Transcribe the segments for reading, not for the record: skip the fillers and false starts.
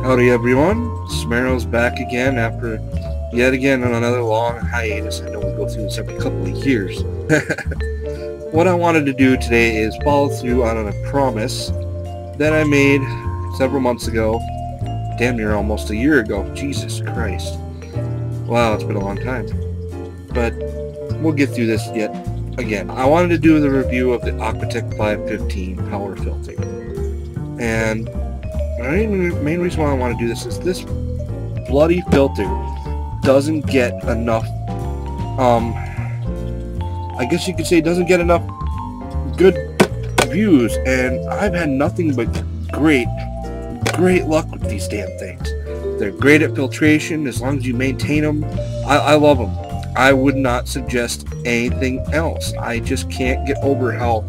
Howdy everyone, Smero's back again after yet again on another long hiatus. I know we go through this every couple of years. What I wanted to do today is follow through on a promise that I made several months ago, damn near almost a year ago. Jesus Christ. Wow, it's been a long time. But we'll get through this yet again. I wanted to do the review of the Aqua-Tech 515 power filter. And the main reason why I want to do this is this bloody filter doesn't get enough, I guess you could say doesn't get enough good views, and I've had nothing but great luck with these damn things. They're great at filtration as long as you maintain them. I love them. I would not suggest anything else. I just can't get over how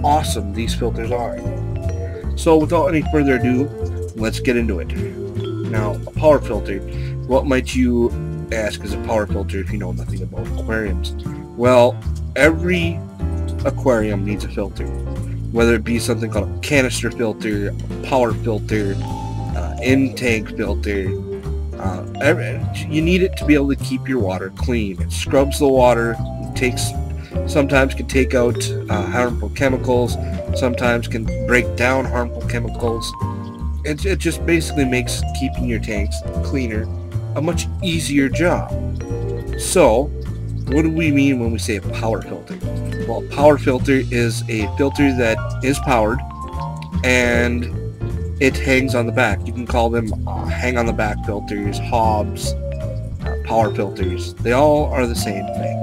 awesome these filters are. So without any further ado, let's get into it. Now, a power filter. What might you ask is a power filter if you know nothing about aquariums? Well, every aquarium needs a filter. Whether it be something called a canister filter, a power filter, in-tank filter. You need it to be able to keep your water clean. It scrubs the water, sometimes can take out harmful chemicals, sometimes can break down harmful chemicals. It just basically makes keeping your tanks cleaner a much easier job. So, what do we mean when we say a power filter? Well, a power filter is a filter that is powered and it hangs on the back. You can call them hang on the back filters, hobs, power filters. They all are the same thing.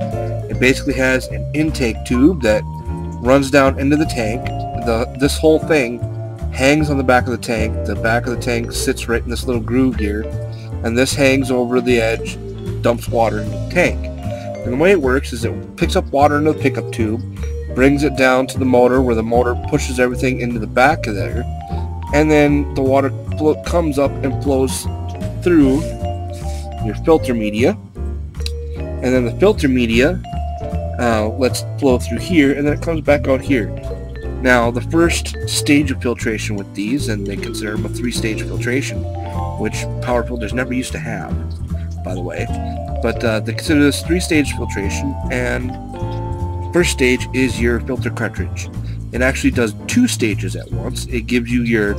It basically has an intake tube that runs down into the tank. This whole thing hangs on the back of the tank. The back of the tank sits right in this little groove here, and this hangs over the edge, dumps water into the tank. And the way it works is it picks up water into the pickup tube, brings it down to the motor where the motor pushes everything into the back of there, and then the water comes up and flows through your filter media, and then the filter media lets it flow through here, and then it comes back out here. Now, the first stage of filtration with these, and they consider them a 3-stage filtration, which power filters never used to have, by the way, but they consider this 3-stage filtration, and first stage is your filter cartridge. It actually does 2 stages at once. It gives you your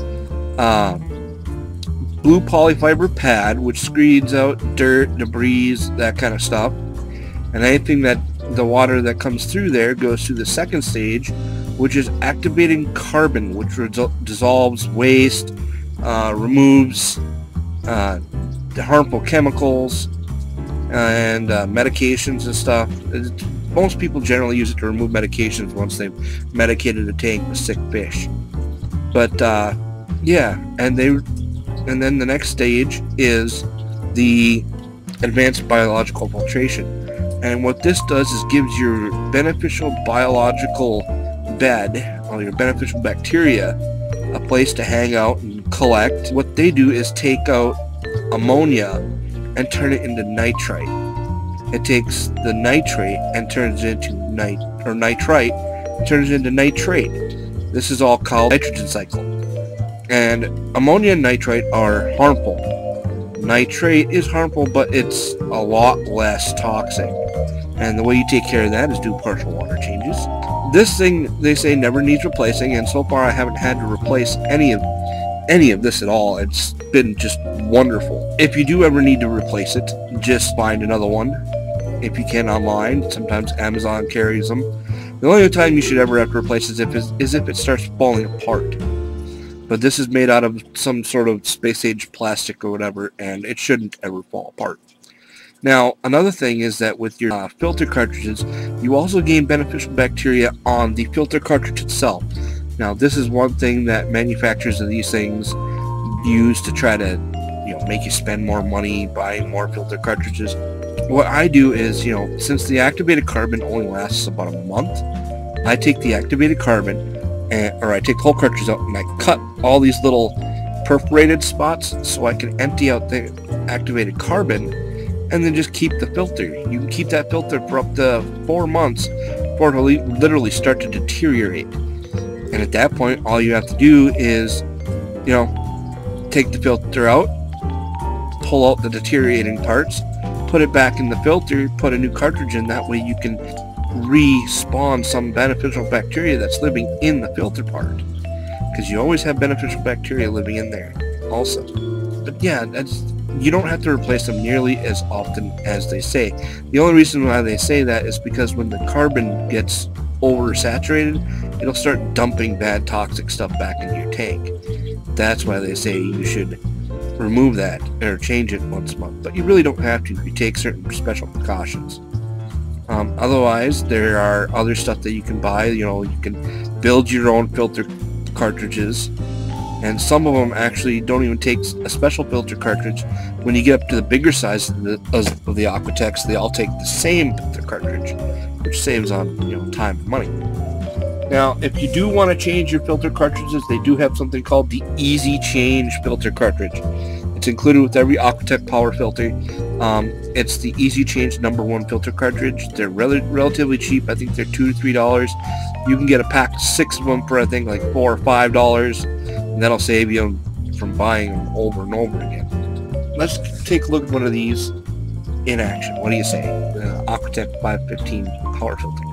blue polyfiber pad, which screens out dirt, debris, that kind of stuff, and anything that the water that comes through there goes to the second stage, which is activating carbon, which dissolves waste, removes the harmful chemicals and medications and stuff. Most people generally use it to remove medications once they've medicated a tank with sick fish. But yeah, and then the next stage is the advanced biological filtration. And what this does is gives your beneficial biological bed, or your beneficial bacteria, a place to hang out and collect. What they do is take out ammonia and turn it into nitrite. It takes the nitrate and turns it into nitrite and turns it into nitrate. This is all called nitrogen cycle. And ammonia and nitrite are harmful. Nitrate is harmful, but it's a lot less toxic. And the way you take care of that is do partial water changes. This thing, they say, never needs replacing, and so far I haven't had to replace any of this at all. It's been just wonderful. If you do ever need to replace it, just find another one. If you can online, sometimes Amazon carries them. The only time you should ever have to replace it is if it starts falling apart. But this is made out of some sort of space-age plastic or whatever, and it shouldn't ever fall apart. Now, another thing is that with your filter cartridges, you also gain beneficial bacteria on the filter cartridge itself. Now, this is one thing that manufacturers of these things use to try to, make you spend more money buying more filter cartridges. What I do is, since the activated carbon only lasts about a month, I take the activated carbon, or I take the whole cartridge out and I cut all these little perforated spots so I can empty out the activated carbon, and then just keep the filter. You can keep that filter for up to 4 months before it'll literally start to deteriorate. And at that point, all you have to do is, take the filter out, pull out the deteriorating parts, put it back in the filter, put a new cartridge in. That way you can respawn some beneficial bacteria that's living in the filter part, because you always have beneficial bacteria living in there also. But yeah, you don't have to replace them nearly as often as they say. The only reason why they say that is because when the carbon gets oversaturated, it'll start dumping bad toxic stuff back into your tank. That's why they say you should remove that or change it once a month. But you really don't have to if you take certain special precautions. Otherwise, there are other stuff that you can buy. You know, you can build your own filter cartridges, and some of them actually don't even take a special filter cartridge. When you get up to the bigger size of the Aqua-Techs, they all take the same filter cartridge, which saves on time and money. Now, if you do want to change your filter cartridges, they do have something called the Easy Change filter cartridge. It's included with every Aqua-Tech power filter. It's the Easy Change #1 filter cartridge. They're relatively cheap. I think they're $2 to $3. You can get a pack of 6 of them for I think like $4 or $5, and that'll save you from buying them over and over again. Let's take a look at one of these in action. What do you say? The Aqua-Tech 515 power filter.